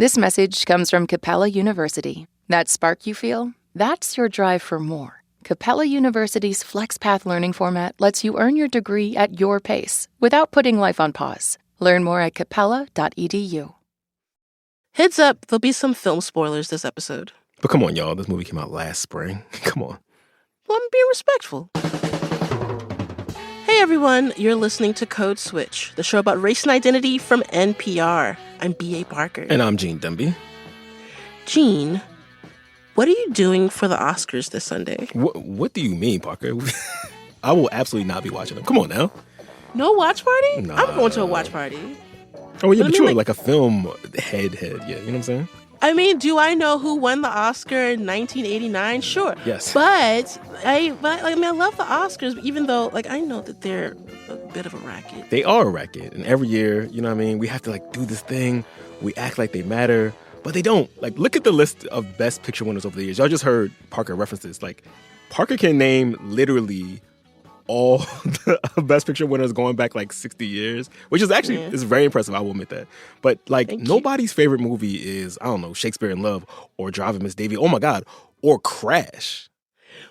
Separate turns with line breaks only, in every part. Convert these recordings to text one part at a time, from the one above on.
This message comes from Capella University. That spark you feel, that's your drive for more. Capella University's FlexPath learning format lets you earn your degree at your pace without putting life on pause. Learn more at capella.edu.
Heads up, there'll be some film spoilers this episode.
But come on, y'all. This movie came out last spring. Come on.
Well, I'm being respectful. Hey, everyone. You're listening to Code Switch, the show about race and identity from NPR. I'm B.A. Parker.
And I'm Gene Demby.
Gene, what are you doing for the Oscars this Sunday?
What do you mean, Parker? I will absolutely not be watching them. Come on now.
No watch party?
Nah.
I'm going to a watch party.
Oh, yeah, but you're like a film head. Yeah, you know what I'm saying?
I mean, do I know who won the Oscar in 1989? Sure.
Yes.
But I love the Oscars, even though, I know that they're a bit of a racket.
They are a racket. And every year, you know what I mean, we have to, do this thing. We act like they matter, but they don't. Look at the list of Best Picture winners over the years. Y'all just heard Parker reference this. Parker can name literally all the Best Picture winners going back 60 years, which is actually is very impressive. I will admit that. But nobody's favorite movie is, I don't know, Shakespeare in Love or Driving Miss Daisy. Oh my God. Or Crash.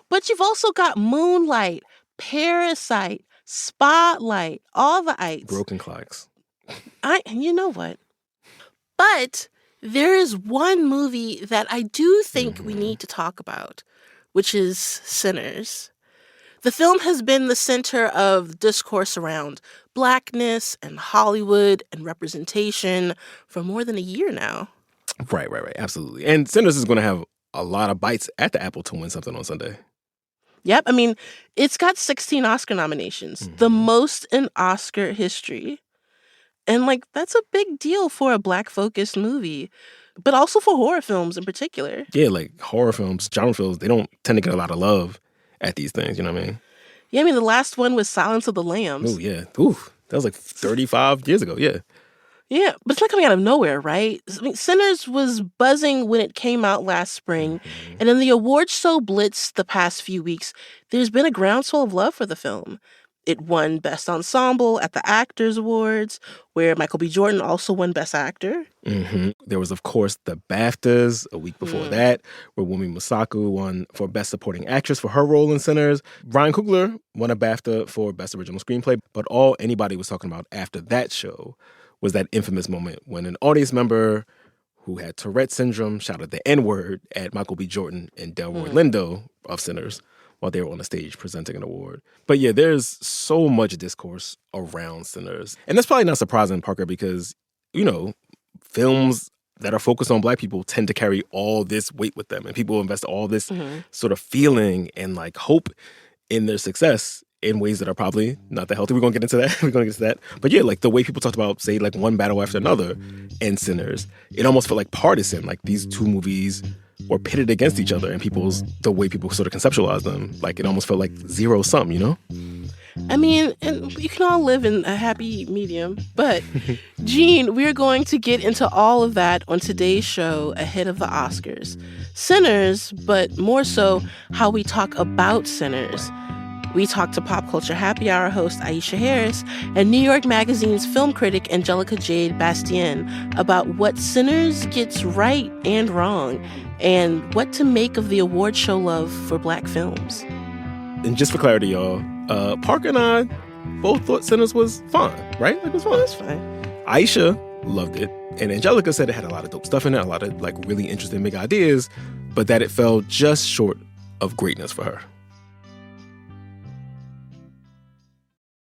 But you've also got Moonlight, Parasite, Spotlight, all the ites.
Broken Clocks.
You know what? But there is one movie that I do think we need to talk about, which is Sinners. The film has been the center of discourse around Blackness and Hollywood and representation for more than a year now.
Right. Absolutely. And Sinners is going to have a lot of bites at the apple to win something on Sunday.
Yep. I mean, it's got 16 Oscar nominations, the most in Oscar history. And, that's a big deal for a Black-focused movie, but also for horror films in particular.
Yeah, horror films, genre films, they don't tend to get a lot of love at these things, you know what I mean?
Yeah, I mean, the last one was Silence of the Lambs.
Oh, yeah. Ooh, that was 35 years ago, yeah.
Yeah, but it's not coming out of nowhere, right? I mean, Sinners was buzzing when it came out last spring, and in the awards show blitz the past few weeks, there's been a groundswell of love for the film. It won Best Ensemble at the Actors Awards, where Michael B. Jordan also won Best Actor.
There was, of course, the BAFTAs a week before that, where Wumi Masaku won for Best Supporting Actress for her role in Sinners. Ryan Coogler won a BAFTA for Best Original Screenplay. But all anybody was talking about after that show was that infamous moment when an audience member who had Tourette syndrome shouted the N-word at Michael B. Jordan and Delroy Lindo of Sinners while they were on the stage presenting an award. But yeah, there's so much discourse around Sinners. And that's probably not surprising, Parker, because, films that are focused on Black people tend to carry all this weight with them. And people invest all this sort of feeling and hope in their success in ways that are probably not that healthy. We're going to get into that. But yeah, the way people talked about, say, one battle after another in Sinners, it almost felt partisan. These two movies were pitted against each other and the way people sort of conceptualize them. It almost felt like zero sum,
I mean, and you can all live in a happy medium. But, Gene, we're going to get into all of that on today's show ahead of the Oscars. Sinners, but more so how we talk about sinners. We talked to Pop Culture Happy Hour host Aisha Harris and New York Magazine's film critic Angelica Jade Bastién about what Sinners gets right and wrong and what to make of the award show love for Black films.
And just for clarity, y'all, Parker and I both thought Sinners was fine, right? It was fine.
It was fine.
Aisha loved it, and Angelica said it had a lot of dope stuff in it, a lot of really interesting big ideas, but that it fell just short of greatness for her.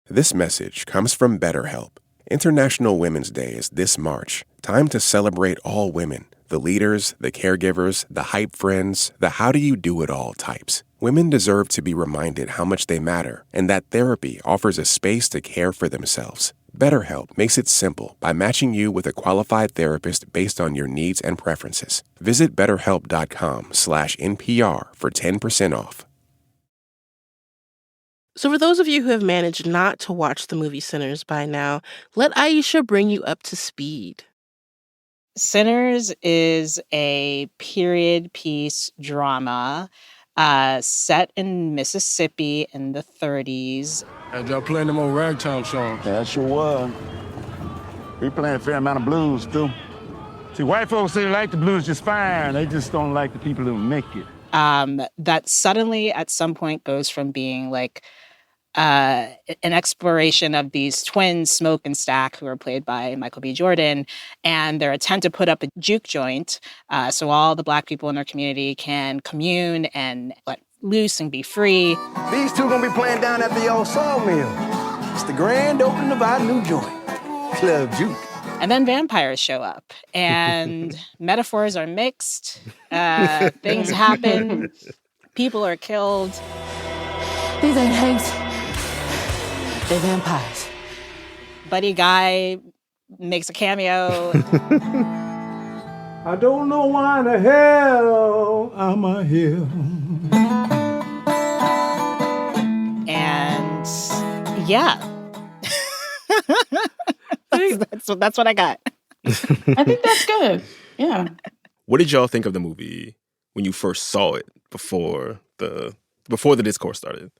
This message comes from BetterHelp. International Women's Day is this March. Time to celebrate all women. The leaders, the caregivers, the hype friends, the how-do-you-do-it-all types. Women deserve to be reminded how much they matter and that therapy offers a space to care for themselves. BetterHelp makes it simple by matching you with a qualified therapist based on your needs and preferences. Visit BetterHelp.com/NPR for 10% off.
So for those of you who have managed not to watch the movie Sinners by now, let Aisha bring you up to speed.
Sinners is a period piece drama set in Mississippi in the 30s.
Had y'all playing them old ragtime songs?
Yeah, that sure was. We playing a fair amount of blues, too.
See, white folks say they like the blues just fine. They just don't like the people who make it.
That suddenly at some point goes from being like an exploration of these twins, Smoke and Stack, who are played by Michael B. Jordan, and their attempt to put up a juke joint so all the Black people in their community can commune and let loose and be free.
These two gonna be playing down at the old sawmill. It's the grand opening of our new joint, Club Juke.
And then vampires show up, and metaphors are mixed. Things happen. People are killed.
These ain't Hanks. They're vampires.
Buddy Guy makes a cameo.
I don't know why in the hell I'm a here.
And yeah. That's what I got.
I think that's good. Yeah.
What did y'all think of the movie when you first saw it before the discourse started?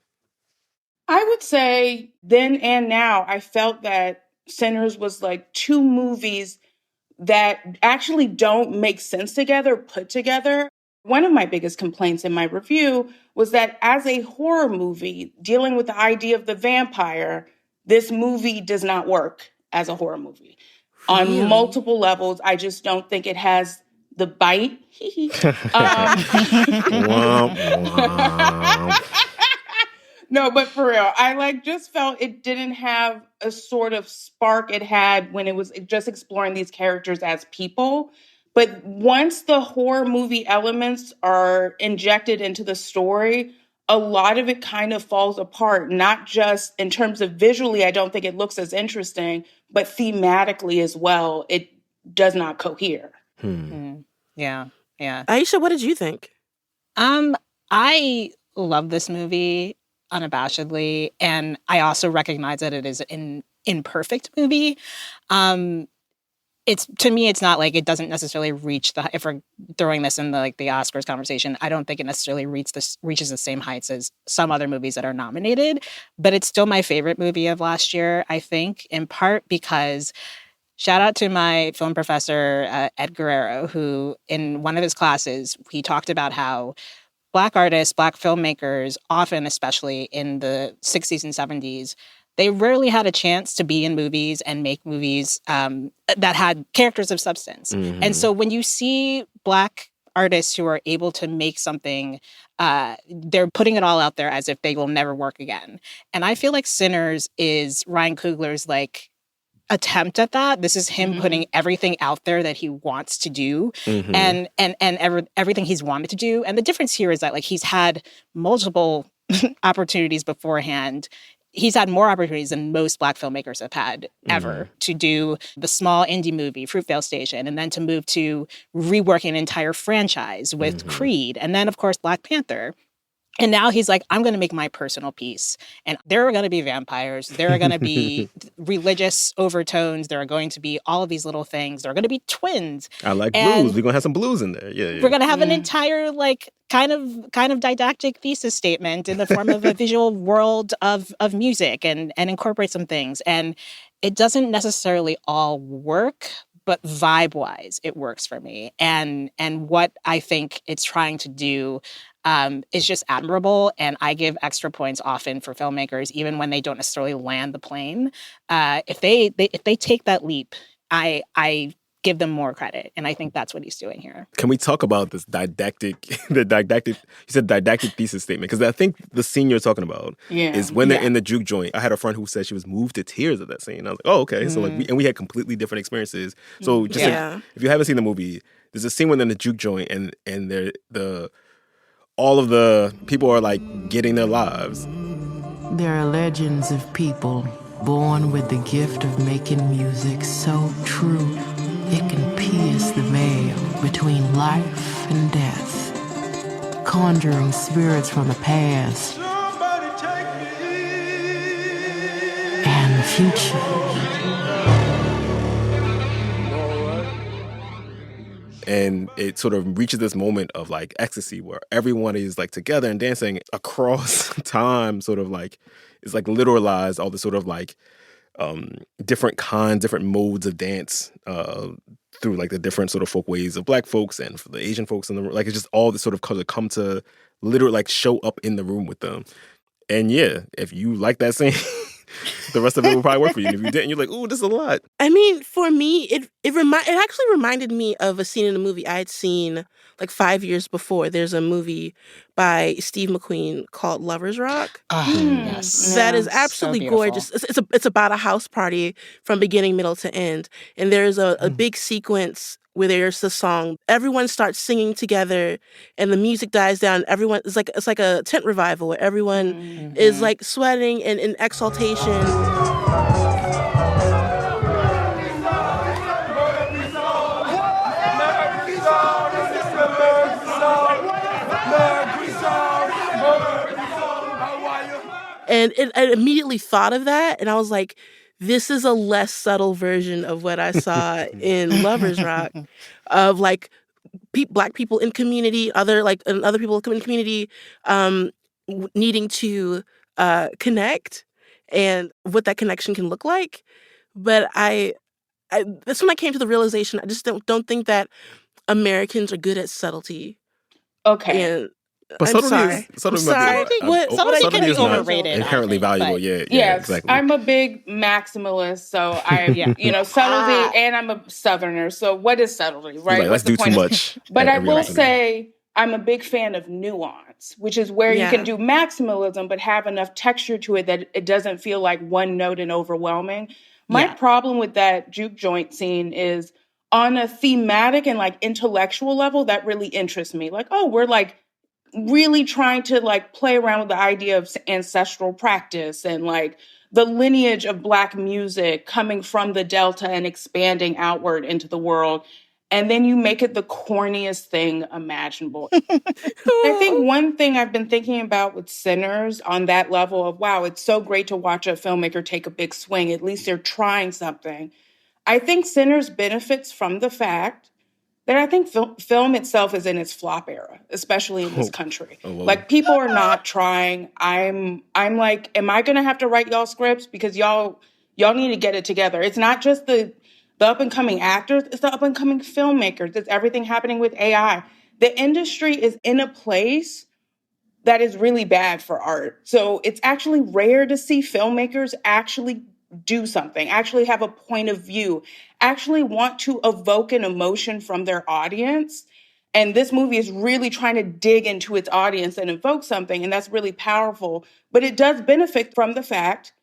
I would say then and now, I felt that Sinners was like two movies that actually don't make sense together, put together. One of my biggest complaints in my review was that as a horror movie dealing with the idea of the vampire, this movie does not work as a horror movie.
Really?
On multiple levels, I just don't think it has the bite. No, but for real, I just felt it didn't have a sort of spark it had when it was just exploring these characters as people. But once the horror movie elements are injected into the story, a lot of it kind of falls apart, not just in terms of visually, I don't think it looks as interesting, but thematically as well, it does not cohere.
Yeah.
Aisha, what did you think?
I love this movie unabashedly, and I also recognize that it is an imperfect movie. To me, it's not like it doesn't necessarily reach if we're throwing this in the Oscars conversation, I don't think it necessarily reaches the same heights as some other movies that are nominated, but it's still my favorite movie of last year, I think, in part because shout out to my film professor, Ed Guerrero, who in one of his classes, he talked about how Black artists, Black filmmakers, often, especially in the 60s and 70s, they rarely had a chance to be in movies and make movies that had characters of substance. Mm-hmm. And so when you see Black artists who are able to make something, they're putting it all out there as if they will never work again. And I feel like Sinners is Ryan Coogler's attempt at that. This is him putting everything out there that he wants to do and everything he's wanted to do. And the difference here is that he's had multiple opportunities beforehand. He's had more opportunities than most Black filmmakers have had ever to do the small indie movie, Fruitvale Station, and then to move to reworking an entire franchise with Creed, and then, of course, Black Panther. And now he's like, I'm going to make my personal piece. And there are going to be vampires. There are going to be religious overtones. There are going to be all of these little things. There are going to be twins.
I like blues. We're going to have some blues in there. Yeah.
We're going to have an entire, kind of didactic thesis statement in the form of a visual world of music and incorporate some things. And it doesn't necessarily all work, but vibe-wise, it works for me. And what I think it's trying to do is just admirable, and I give extra points often for filmmakers, even when they don't necessarily land the plane. If they take that leap, I give them more credit, and I think that's what he's doing here.
Can we talk about this didactic thesis statement? Because I think the scene you're talking about is when they're in the juke joint. I had a friend who said she was moved to tears at that scene. I was like, oh, okay. So we had completely different experiences. So just if you haven't seen the movie, there's a scene when they're in the juke joint and they're all of the people are getting their lives.
There are legends of people born with the gift of making music so true it can pierce the veil between life and death, conjuring spirits from the past and the future.
And it sort of reaches this moment of ecstasy where everyone is together and dancing across time, sort of it's literalized all the sort of different kinds, different modes of dance through like the different sort of folk ways of Black folks and for the Asian folks in the room. Like it's just all this sort of color come to literally like show up in the room with them. And yeah, if you like that scene, the rest of it will probably work for you. And if you didn't, you're like, ooh, this is a lot.
I mean, for me, it actually reminded me of a scene in a movie I had seen like 5 years before. There's a movie by Steve McQueen called Lovers Rock.
Yes.
That is
So
absolutely
beautiful.
gorgeous. It's about a house party from beginning, middle to end. And there's a big sequence where there's the song. Everyone starts singing together and the music dies down. Everyone it's like a tent revival where everyone is like sweating and in exaltation. And I immediately thought of that, and I was like, this is a less subtle version of what I saw in Lovers Rock, of like Black people in community, other people in community needing to connect and what that connection can look like. But that's when I came to the realization I just don't think that Americans are good at subtlety.
Okay.
And
But
I'm
subtlety
sorry.
is
I'm sorry.
Subtlety can be
is not
overrated, I
inherently
think,
valuable.
but-
Yeah,
Yes,
exactly.
I'm a big maximalist, so subtlety, and I'm a Southerner. So what is subtlety,
He's
right?
like, let's
What's the
do too
point of-
much.
But
at
I
every
will
opportunity.
say I'm a big fan of nuance, which is where you can do maximalism, but have enough texture to it that it doesn't feel like one note and overwhelming. My problem with that juke joint scene is on a thematic and like intellectual level, that really interests me. Like, oh, we're like really trying to like play around with the idea of ancestral practice and like the lineage of Black music coming from the Delta and expanding outward into the world. And then you make it the corniest thing imaginable. I think one thing I've been thinking about with Sinners on that level of, wow, it's so great to watch a filmmaker take a big swing. At least they're trying something. I think Sinners benefits from the fact that I think film itself is in its flop era, especially in this country. Like people are not trying. I'm like, am I gonna have to write y'all scripts? Because y'all need to get it together. It's not just the up and coming actors, it's the up and coming filmmakers. It's everything happening with AI. The industry is in a place that is really bad for art. So it's actually rare to see filmmakers actually do something, actually have a point of view, actually want to evoke an emotion from their audience. And this movie is really trying to dig into its audience and evoke something. And that's really powerful. But it does benefit from the fact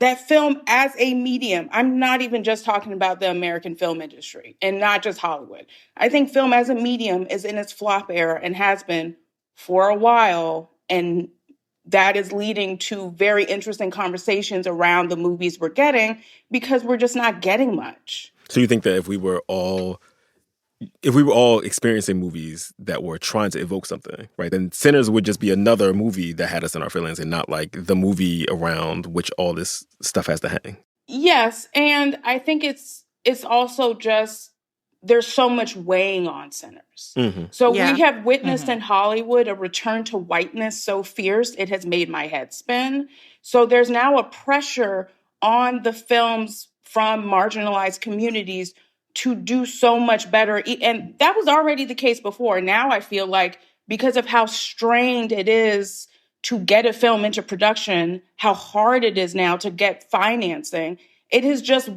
that film as a medium, I'm not even just talking about the American film industry and not just Hollywood. I think film as a medium is in its flop era and has been for a while. And that is leading to very interesting conversations around the movies we're getting because we're just not getting much.
So you think that if we were all experiencing movies that were trying to evoke something, right, then Sinners would just be another movie that had us in our feelings and not like the movie around which all this stuff has to hang.
Yes, and I think it's also just there's so much weighing on Sinners. So we have witnessed in Hollywood a return to whiteness so fierce it has made my head spin. So there's now a pressure on the films from marginalized communities to do so much better. And that was already the case before. Now I feel like because of how strained it is to get a film into production, how hard it is now to get financing, it is just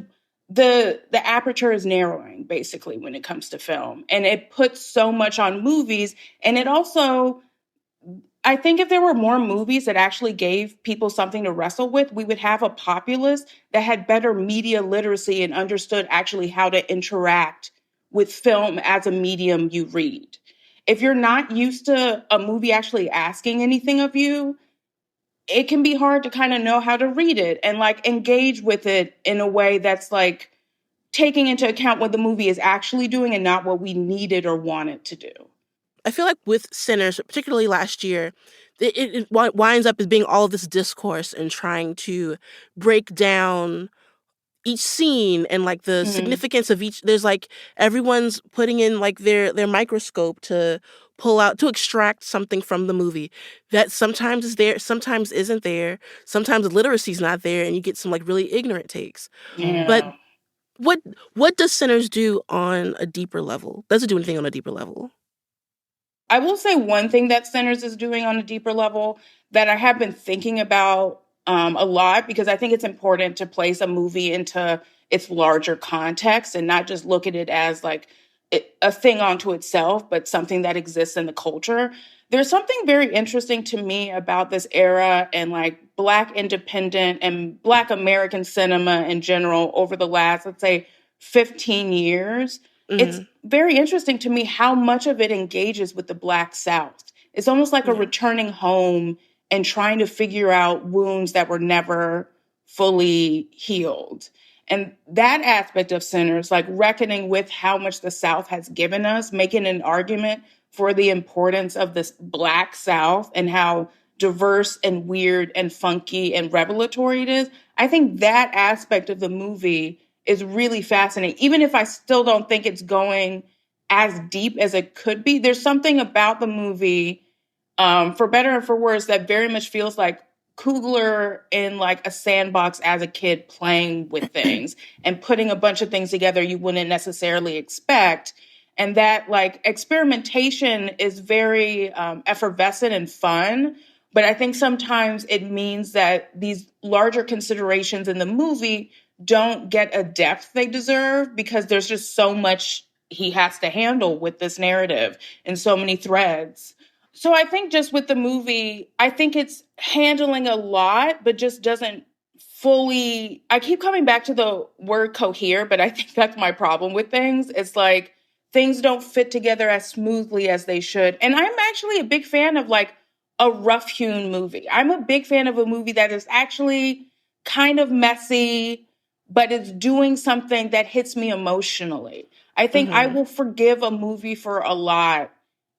the aperture is narrowing basically when it comes to film. And it puts so much on movies. And it also, I think if there were more movies that actually gave people something to wrestle with, we would have a populace that had better media literacy and understood actually how to interact with film as a medium you read. If you're not used to a movie actually asking anything of you, it can be hard to kind of know how to read it and like engage with it in a way that's like taking into account what the movie is actually doing and not what we need it or want it to do.
I feel like with Sinners, particularly last year, it winds up as being all of this discourse and trying to break down each scene and like the significance of each. There's like everyone's putting in like their microscope to pull out, to extract something from the movie that sometimes is there, sometimes isn't there, sometimes literacy's not there, and you get some like really ignorant takes.
Yeah.
But what does Sinners do on a deeper level? Does it do anything on a deeper level?
I will say one thing that Sinners is doing on a deeper level that I have been thinking about a lot, because I think it's important to place a movie into its larger context and not just look at it as like a thing onto itself, but something that exists in the culture. There's something very interesting to me about this era and like Black independent and Black American cinema in general over the last, let's say, 15 years. It's very interesting to me how much of it engages with the Black South. It's almost like a returning home and trying to figure out wounds that were never fully healed. And that aspect of Sinners, like reckoning with how much the South has given us, making an argument for the importance of this Black South and how diverse and weird and funky and revelatory it is. I think that aspect of the movie is really fascinating. Even if I still don't think it's going as deep as it could be, there's something about the movie, for better and for worse, that very much feels like Coogler in like a sandbox as a kid playing with things and putting a bunch of things together you wouldn't necessarily expect. And that like experimentation is very effervescent and fun. But I think sometimes it means that these larger considerations in the movie don't get a depth they deserve because there's just so much he has to handle with this narrative and so many threads. So I think just with the movie, I think it's handling a lot, but just doesn't fully, I keep coming back to the word cohere, but I think that's my problem with things. It's like things don't fit together as smoothly as they should. And I'm actually a big fan of like a rough-hewn movie. I'm a big fan of a movie that is actually kind of messy, but it's doing something that hits me emotionally. I think I will forgive a movie for a lot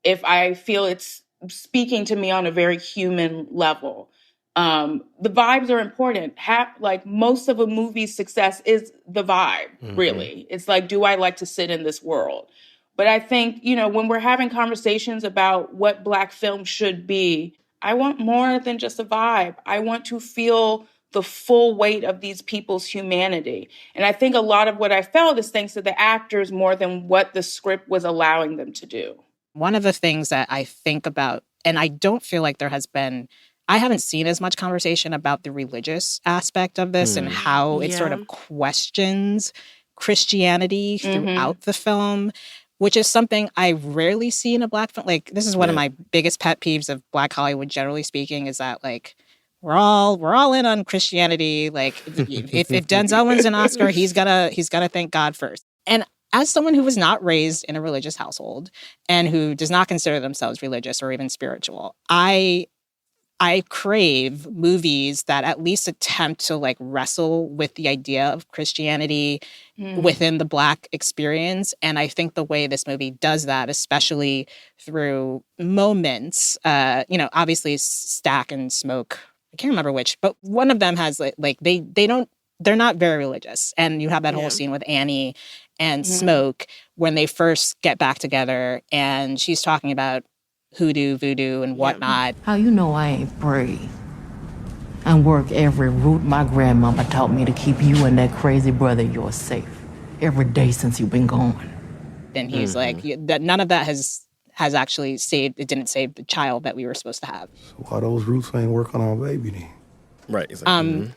if I feel it's speaking to me on a very human level. The vibes are important. Like most of a movie's success is the vibe, really. It's like, do I like to sit in this world? But I think, you know, when we're having conversations about what Black film should be, I want more than just a vibe. I want to feel the full weight of these people's humanity. And I think a lot of what I felt is thanks to the actors more than what the script was allowing them to do.
One of the things that I think about, and I don't feel like there has been, I haven't seen as much conversation about the religious aspect of this and how it sort of questions Christianity throughout the film, which is something I rarely see in a Black film. Like, this is one of my biggest pet peeves of Black Hollywood, generally speaking, is that like, we're all in on Christianity. Like, if Denzel wins an Oscar, he's gonna thank God first. And as someone who was not raised in a religious household and who does not consider themselves religious or even spiritual, I crave movies that at least attempt to like wrestle with the idea of Christianity within the Black experience. And I think the way this movie does that, especially through moments, obviously Stack and Smoke, I can't remember which, but one of them has like they're not very religious. And you have that whole scene with Annie and Smoke when they first get back together and she's talking about hoodoo, voodoo, and whatnot.
How you know I ain't pray and work every route my grandmama taught me to keep you and that crazy brother of yours safe every day since you've been gone.
And he's like, that none of that has actually saved, it didn't save the child that we were supposed to have.
So why those roots ain't work on our baby then?
Right. Exactly.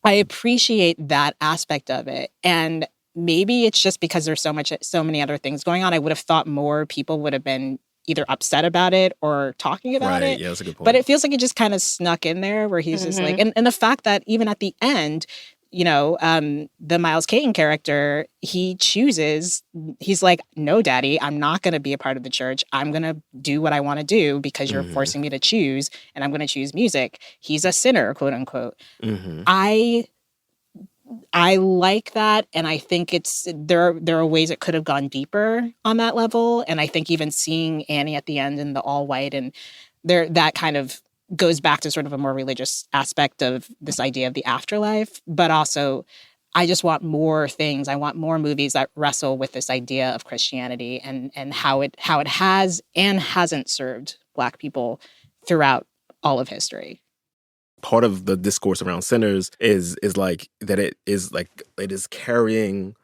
I appreciate that aspect of it. And maybe it's just because there's so many other things going on. I would have thought more people would have been either upset about it or talking about it.
Yeah, that's a good point.
But it feels like it just kind of snuck in there where he's just like, and the fact that even at the end, the Miles Caton character, he's like, no, Daddy, I'm not going to be a part of the church. I'm going to do what I want to do because you're forcing me to choose, and I'm going to choose music. He's a sinner, quote unquote. I like that, and I think there are ways it could have gone deeper on that level. And I think even seeing Annie at the end in the all white, and that kind of goes back to sort of a more religious aspect of this idea of the afterlife. But also, I just want more things. I want more movies that wrestle with this idea of Christianity and how it has and hasn't served Black people throughout all of history.
Part of the discourse around Sinners is like that it is carrying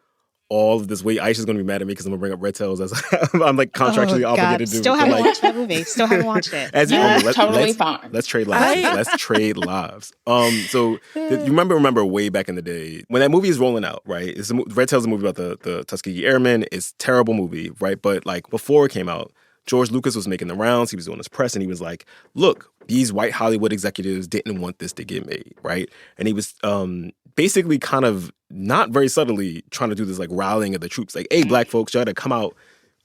all of this weight. Aisha's going to be mad at me because I'm going to bring up Red Tails as I'm like contractually obligated to do.
Still haven't watched that movie. Still haven't watched it.
Totally fine.
Let's trade lives. Let's trade lives. So you remember way back in the day when that movie is rolling out, right? Red Tails is a movie about the Tuskegee Airmen. It's a terrible movie, right? But like before it came out, George Lucas was making the rounds. He was doing his press, and he was like, look, these white Hollywood executives didn't want this to get made, right? And he was basically kind of not very subtly trying to do this like rallying of the troops. Like, hey, Black folks, y'all got to come out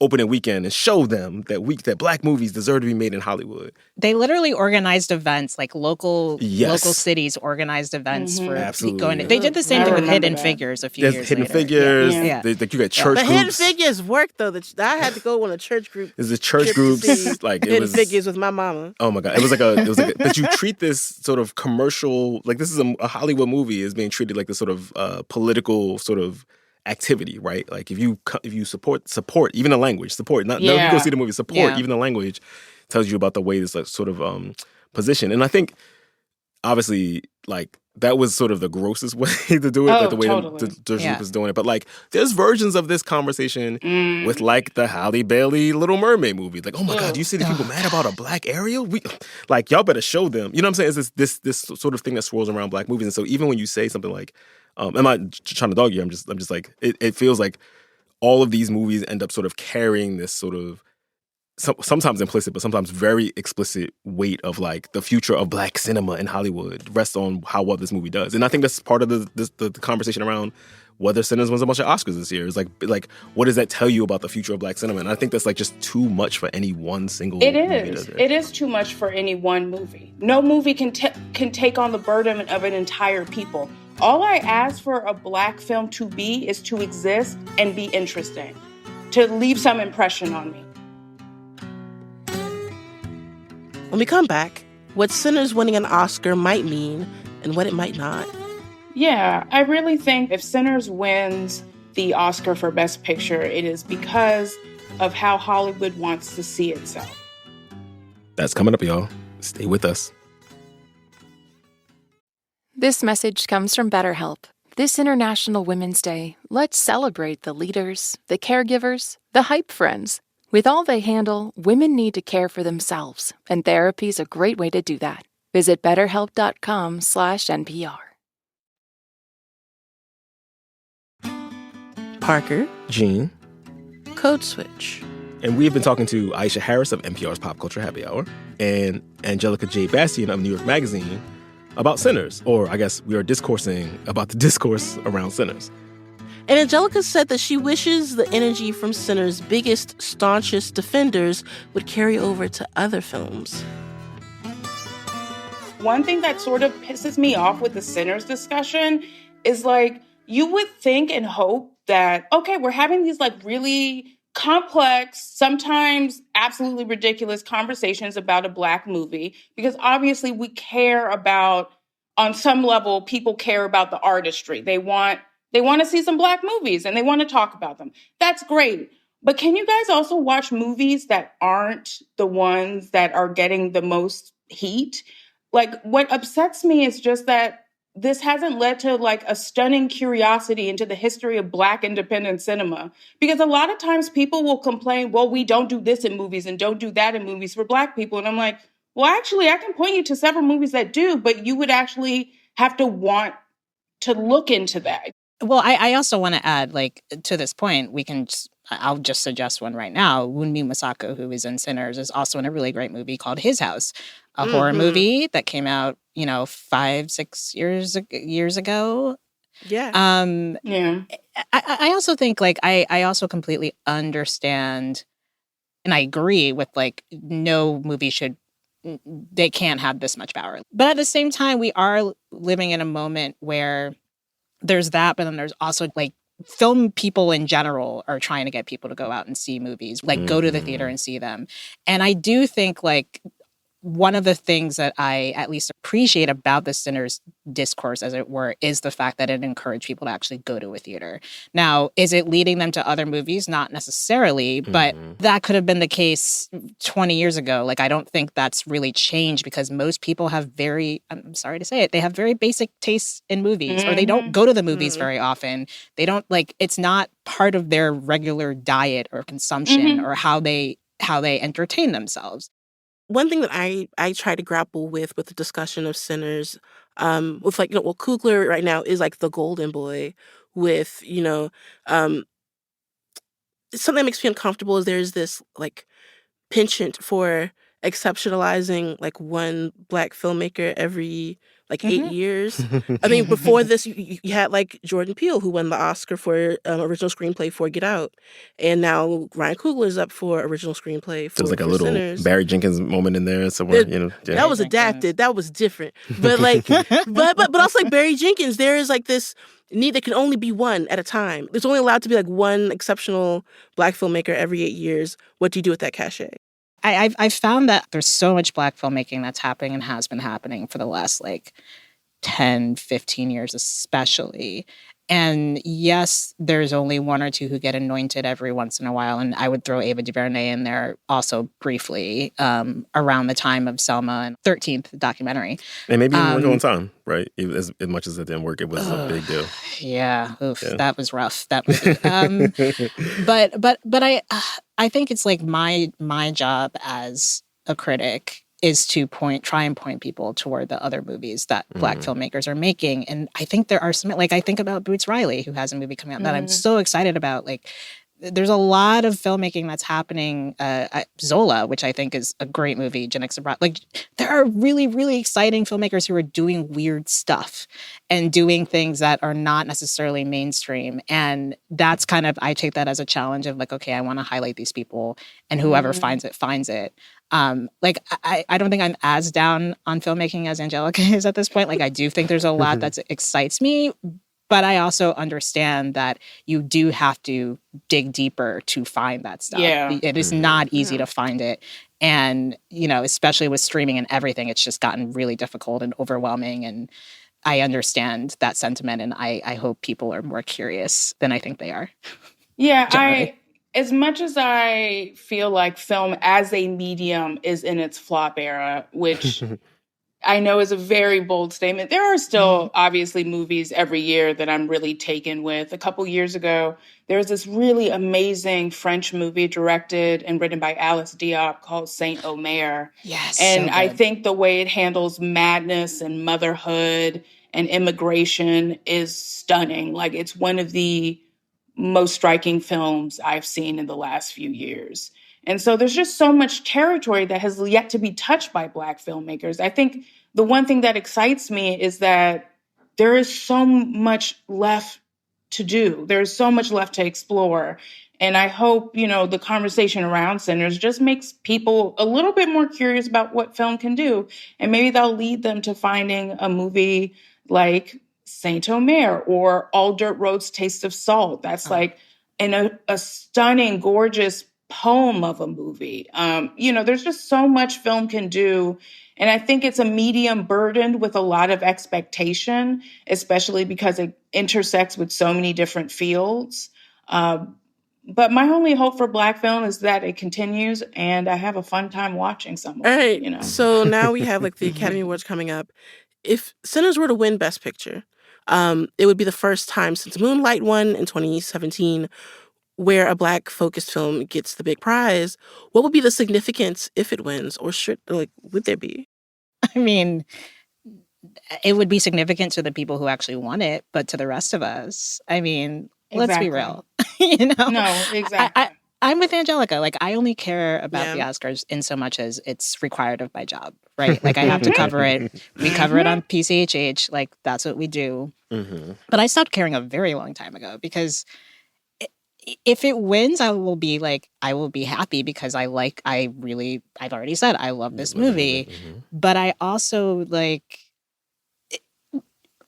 opening weekend and show them that Black movies deserve to be made in Hollywood.
They literally organized events, like local cities organized events for going to. They did the same thing with Hidden Figures a few years
Hidden
later.
Figures.
Yeah.
You got church
But
groups.
Hidden Figures worked, though. I had to go on a church group.
There's a church groups. Like
Hidden Figures with my mama.
Oh my God. It was like a but you treat this sort of commercial, like this is a Hollywood movie is being treated like this sort of political sort of activity, right? Like if you support even the language, support, not no, you go see the movie, support, even the language tells you about the way this like sort of position. And I think obviously like that was sort of the grossest way to do it, like the way that George was doing it. But like there's versions of this conversation with like the Halle Bailey Little Mermaid movie. Like, oh my God, do you see the people mad about a Black Ariel? Like y'all better show them. You know what I'm saying? It's this sort of thing that swirls around Black movies. And so even when you say something like I'm not trying to dog you. I'm just like it feels like all of these movies end up sort of carrying this sort of sometimes implicit, but sometimes very explicit weight of like the future of Black cinema in Hollywood rests on how well this movie does. And I think that's part of the conversation around whether Sinners wins a bunch of Oscars this year. Is like what does that tell you about the future of Black cinema? And I think that's like just too much for any one single movie.
It is too much for any one movie. No movie can take on the burden of an entire people. All I ask for a Black film to be is to exist and be interesting, to leave some impression on me.
When we come back, what Sinners winning an Oscar might mean and what it might not.
Yeah, I really think if Sinners wins the Oscar for Best Picture, it is because of how Hollywood wants to see itself.
That's coming up, y'all. Stay with us.
This message comes from BetterHelp. This International Women's Day, let's celebrate the leaders, the caregivers, the hype friends. With all they handle, women need to care for themselves, and therapy's a great way to do that. Visit BetterHelp.com/NPR.
Parker.
Gene.
Code Switch.
And we've been talking to Aisha Harris of NPR's Pop Culture Happy Hour and Angelica Jade Bastién of New York Magazine about Sinners, or I guess we are discoursing about the discourse around Sinners.
And Angelica said that she wishes the energy from Sinners' biggest, staunchest defenders would carry over to other films.
One thing that sort of pisses me off with the Sinners discussion is like, you would think and hope that, okay, we're having these like really complex, sometimes absolutely ridiculous conversations about a Black movie, because obviously we care about, on some level, people care about the artistry. They want to see some Black movies and they want to talk about them. That's great. But can you guys also watch movies that aren't the ones that are getting the most heat? Like, what upsets me is just that this hasn't led to like a stunning curiosity into the history of Black independent cinema. Because a lot of times people will complain, well, we don't do this in movies and don't do that in movies for Black people. And I'm like, well, actually, I can point you to several movies that do, but you would actually have to want to look into that.
Well, I also want to add, like, to this point, I'll just suggest one right now. Wunmi Mosaku, who is in Sinners, is also in a really great movie called His House, a horror movie that came out, 5-6 years ago.
Yeah.
Yeah.
I also think, like, I also completely understand, and I agree with, like, no movie they can't have this much power. But at the same time, we are living in a moment where there's that, but then there's also, like, film people in general are trying to get people to go out and see movies, like go to the theater and see them. And I do think, like, one of the things that I at least appreciate about the Sinners discourse, as it were, is the fact that it encouraged people to actually go to a theater. Now, is it leading them to other movies? Not necessarily, but that could have been the case 20 years ago. Like, I don't think that's really changed because most people have I'm sorry to say it, they have very basic tastes in movies, or they don't go to the movies very often. They don't, like, it's not part of their regular diet or consumption or how they entertain themselves.
One thing that I try to grapple with the discussion of Sinners, with like, Coogler right now is like the golden boy with, something that makes me uncomfortable is there's this like penchant for exceptionalizing like one Black filmmaker every like 8 years. I mean, before this, you had like Jordan Peele, who won the Oscar for original screenplay for Get Out, and now Ryan Coogler is up for original screenplay for
There's like a
for
little
Sinners.
Barry Jenkins moment in there somewhere.
That was adapted. That was different. But like, but also like Barry Jenkins, there is like this need. There can only be one at a time. There's only allowed to be like one exceptional Black filmmaker every 8 years. What do you do with that cachet?
I've found that there's so much Black filmmaking that's happening and has been happening for the last like 10, 15 years especially. And yes, there's only one or two who get anointed every once in a while. And I would throw Ava DuVernay in there also briefly around the time of Selma and 13th documentary.
And maybe even Once Upon a Time, right? Even as much as it didn't work, it was a big deal.
Yeah, that was rough. That was, but I think it's like my job as a critic is to try and point people toward the other movies that Black filmmakers are making. And I think there are some, like I think about Boots Riley, who has a movie coming out that I'm so excited about. Like, there's a lot of filmmaking that's happening. Zola, which I think is a great movie, Genix Abroad. Like, there are really, really exciting filmmakers who are doing weird stuff and doing things that are not necessarily mainstream. And that's kind of, I take that as a challenge of like, okay, I want to highlight these people, and whoever finds it, finds it. Like, I don't think I'm as down on filmmaking as Angelica is at this point. Like, I do think there's a lot that excites me, but I also understand that you do have to dig deeper to find that stuff.
Yeah.
It is not easy to find it. And, especially with streaming and everything, it's just gotten really difficult and overwhelming. And I understand that sentiment, and I hope people are more curious than I think they are.
Yeah, as much as I feel like film as a medium is in its flop era, which I know is a very bold statement, there are still obviously movies every year that I'm really taken with. A couple years ago, there was this really amazing French movie directed and written by Alice Diop called Saint Omer.
Yes.
And
so
I
good.
think the way it handles madness and motherhood and immigration is stunning. Like, it's one of the most striking films I've seen in the last few years. And so there's just so much territory that has yet to be touched by Black filmmakers. I think the one thing that excites me is that there is so much left to do. There's so much left to explore. And I hope, the conversation around Sinners just makes people a little bit more curious about what film can do. And maybe that'll lead them to finding a movie like Saint Omer or All Dirt Road's Taste of Salt. That's like a stunning, gorgeous poem of a movie. There's just so much film can do. And I think it's a medium burdened with a lot of expectation, especially because it intersects with so many different fields. But my only hope for Black film is that it continues, and I have a fun time watching some of it.
All right. So now we have like the Academy Awards coming up. If Sinners were to win Best Picture, it would be the first time since Moonlight won in 2017 where a Black-focused film gets the big prize. What would be the significance if it wins, or would there be?
I mean, it would be significant to the people who actually won it, but to the rest of us, I mean, let's be real.
No, exactly.
I'm with Angelica. Like, I only care about the Oscars in so much as it's required of my job, right? Like, I have to cover it. We cover it on PCHH. Like, that's what we do. But I stopped caring a very long time ago, because if it wins, I will be happy, because I've already said I love this movie. But I also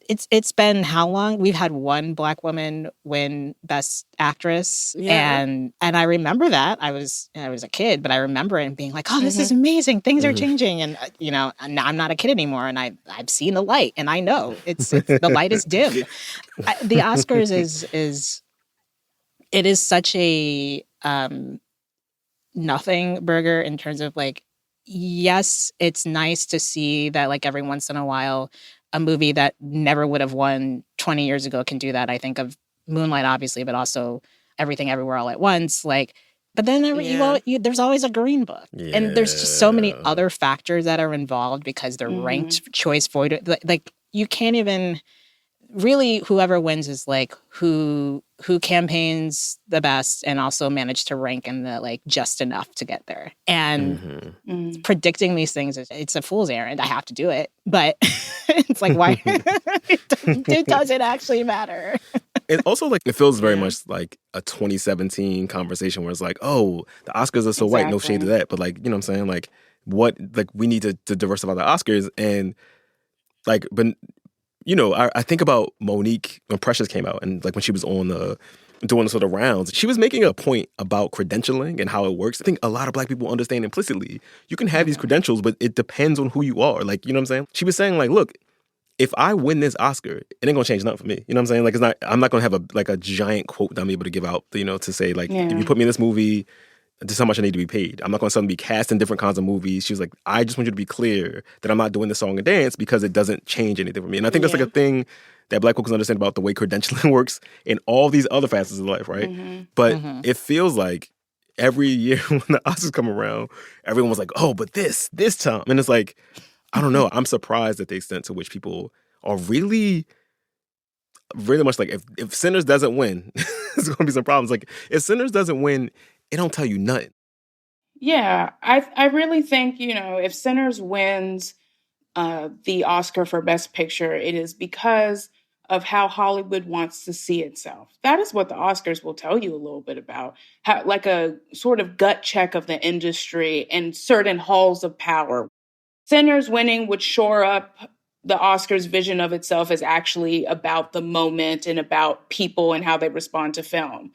it's been how long? We've had one Black woman win Best Actress, and I remember that. I was a kid, but I remember it and being like, "Oh, this is amazing! Things are changing." And I'm not a kid anymore, and I've seen the light, and I know it's the light is dim. The Oscars is such a nothing burger in terms of like, yes, it's nice to see that like every once in a while a movie that never would have won 20 years ago can do that. I think of Moonlight, obviously, but also Everything Everywhere All at Once. Like, but then there's always a Green Book, and there's just so many other factors that are involved because they're ranked choice void. Like you can't even really. Whoever wins is like who campaigns the best and also managed to rank in the like just enough to get there. And predicting these things it's a fool's errand. I have to do it, but it's like why it doesn't actually matter.
It also like it feels very much like a 2017 conversation where it's like, oh, the Oscars are so white, no shade to that, but like, you know what I'm saying, like what, like we need to diversify the Oscars. And like, but you know, I think about Monique when Precious came out, and like when she was on doing the sort of rounds, she was making a point about credentialing and how it works. I think a lot of Black people understand implicitly you can have these credentials, but it depends on who you are. Like, you know what I'm saying? She was saying like, look, if I win this Oscar, it ain't gonna change nothing for me. You know what I'm saying? Like, I'm not gonna have a giant quote that I'm able to give out, you know, to say like, if you put me in this movie, this is how much I need to be paid. I'm not going to suddenly be cast in different kinds of movies. She was like, I just want you to be clear that I'm not doing the song and dance because it doesn't change anything for me. And I think that's like a thing that Black folks understand about the way credentialing works in all these other facets of life, right? But it feels like every year when the Oscars come around, everyone was like, oh, but this time. And it's like, I don't know. I'm surprised at the extent to which people are really much like, if Sinners doesn't win, there's going to be some problems. Like, if Sinners doesn't win, it don't tell you nothing.
Yeah, I really think, you know, if Sinners wins the Oscar for Best Picture, it is because of how Hollywood wants to see itself. That is what the Oscars will tell you a little bit about, how, like a sort of gut check of the industry and certain halls of power. Sinners winning would shore up the Oscars' vision of itself as actually about the moment and about people and how they respond to film.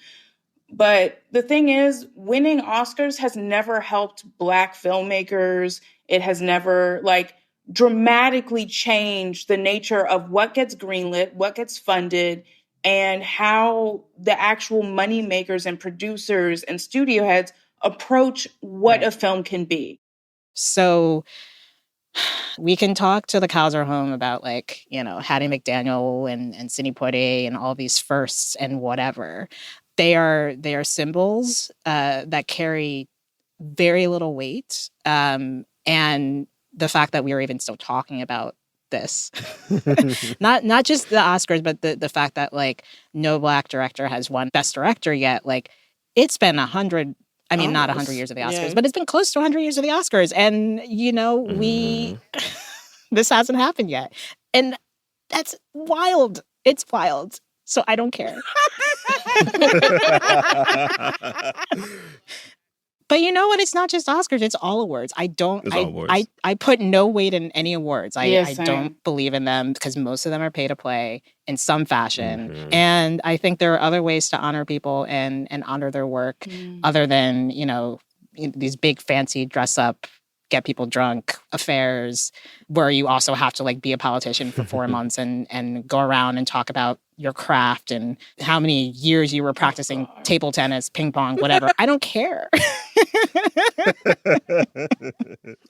But the thing is, winning Oscars has never helped Black filmmakers. It has never, like, dramatically changed the nature of what gets greenlit, what gets funded, and how the actual money makers and producers and studio heads approach what a film can be.
So we can talk till the cows are home about, like, you know, Hattie McDaniel and Sidney Poitier and all these firsts and whatever. They are symbols that carry very little weight. And the fact that we are even still talking about this, not just the Oscars, but the fact that like no Black director has won Best Director yet. Like, it's been 100. I mean, not 100 years of the Oscars, but it's been close to 100 years of the Oscars. And, you know, this hasn't happened yet. And that's wild. It's wild. So I don't care. But you know what? It's not just Oscars. It's all awards. I put no weight in any awards. I don't believe in them because most of them are pay to play in some fashion. And I think there are other ways to honor people and honor their work other than, you know, these big fancy dress up, get people drunk affairs where you also have to like be a politician for 4 months and go around and talk about your craft and how many years you were practicing table tennis, ping pong, whatever. I don't care.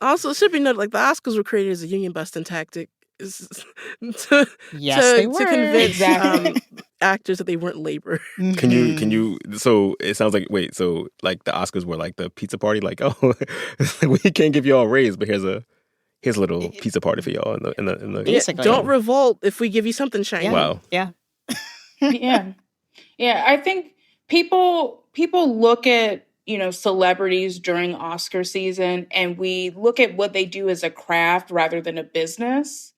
Also, it should be noted, like, the Oscars were created as a union busting tactic to convince actors that they weren't labor.
Can you? So it sounds like so like the Oscars were like the pizza party. Like, oh, we can't give y'all a raise, but here's a little pizza party for y'all in the
Basically. Don't revolt if we give you something shiny.
Yeah.
Wow.
Yeah.
Yeah. I think people look at, you know, celebrities during Oscar season, and we look at what they do as a craft rather than a business.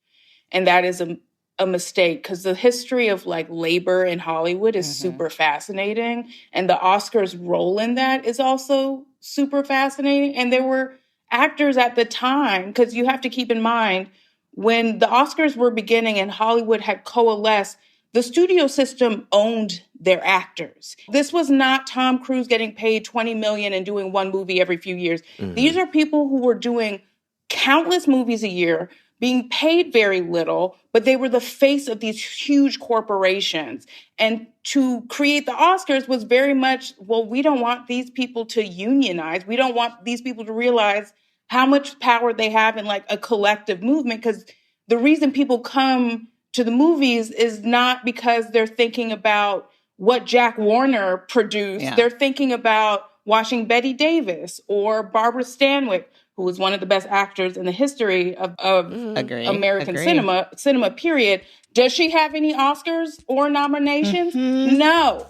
And that is a mistake, because the history of like labor in Hollywood is super fascinating. And the Oscars' role in that is also super fascinating. And there were actors at the time, because you have to keep in mind, when the Oscars were beginning and Hollywood had coalesced, the studio system owned their actors. This was not Tom Cruise getting paid $20 million and doing one movie every few years. Mm-hmm. These are people who were doing countless movies a year, being paid very little, but they were the face of these huge corporations. And to create the Oscars was very much, well, we don't want these people to unionize. We don't want these people to realize how much power they have in like a collective movement, because the reason people come to the movies is not because they're thinking about what Jack Warner produced. Yeah. They're thinking about watching Bette Davis or Barbara Stanwyck, who was one of the best actors in the history of American cinema, period. Does she have any Oscars or nominations? Mm-hmm. No.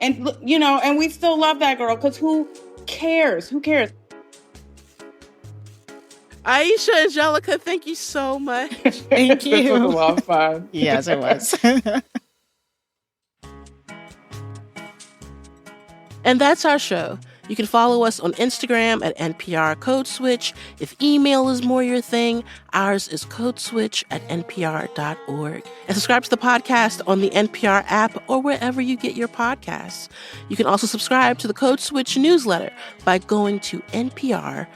And, and we still love that girl, because who cares? Who cares?
Aisha, Angelica, thank you so much.
Thank you.
This was a lot of fun.
Yes, it was.
And that's our show. You can follow us on Instagram at NPR Code Switch. If email is more your thing, ours is codeswitch@npr.org. And subscribe to the podcast on the NPR app or wherever you get your podcasts. You can also subscribe to the Code Switch newsletter by going to npr.org/Code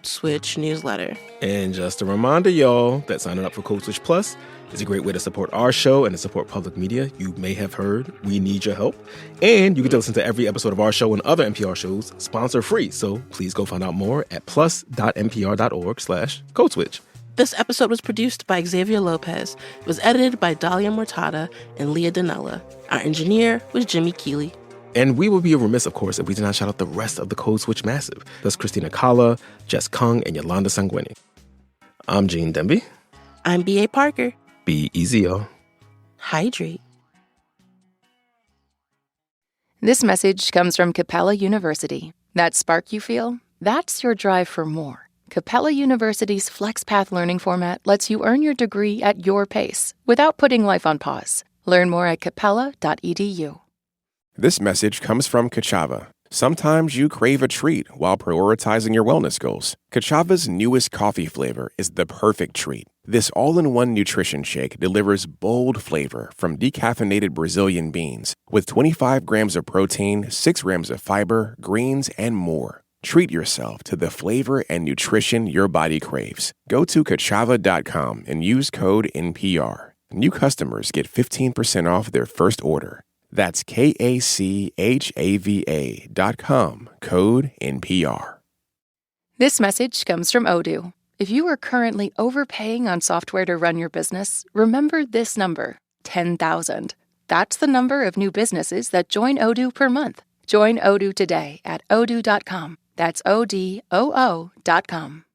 Switch newsletter.
And just a reminder, y'all, that signing up for Code Switch Plus is a great way to support our show and to support public media. You may have heard we need your help. And you get to listen to every episode of our show and other NPR shows sponsor-free. So please go find out more at plus.npr.org/Code Switch.
This episode was produced by Xavier Lopez. It was edited by Dahlia Mortada and Leah Donnella. Our engineer was Jimmy Keeley.
And we would be remiss, of course, if we did not shout out the rest of the Code Switch Massive. That's Christina Kala, Jess Kung, and Yolanda Sangweni. I'm Gene Demby.
I'm B.A. Parker.
Be easy, y'all.
Hydrate.
This message comes from Capella University. That spark you feel? That's your drive for more. Capella University's FlexPath learning format lets you earn your degree at your pace without putting life on pause. Learn more at capella.edu.
This message comes from Kachava. Sometimes you crave a treat while prioritizing your wellness goals. Kachava's newest coffee flavor is the perfect treat. This all-in-one nutrition shake delivers bold flavor from decaffeinated Brazilian beans with 25 grams of protein, 6 grams of fiber, greens, and more. Treat yourself to the flavor and nutrition your body craves. Go to Kachava.com and use code NPR. New customers get 15% off their first order. That's KACHAVA.com, code NPR.
This message comes from Odoo. If you are currently overpaying on software to run your business, remember this number, 10,000. That's the number of new businesses that join Odoo per month. Join Odoo today at odoo.com. That's ODOO.com.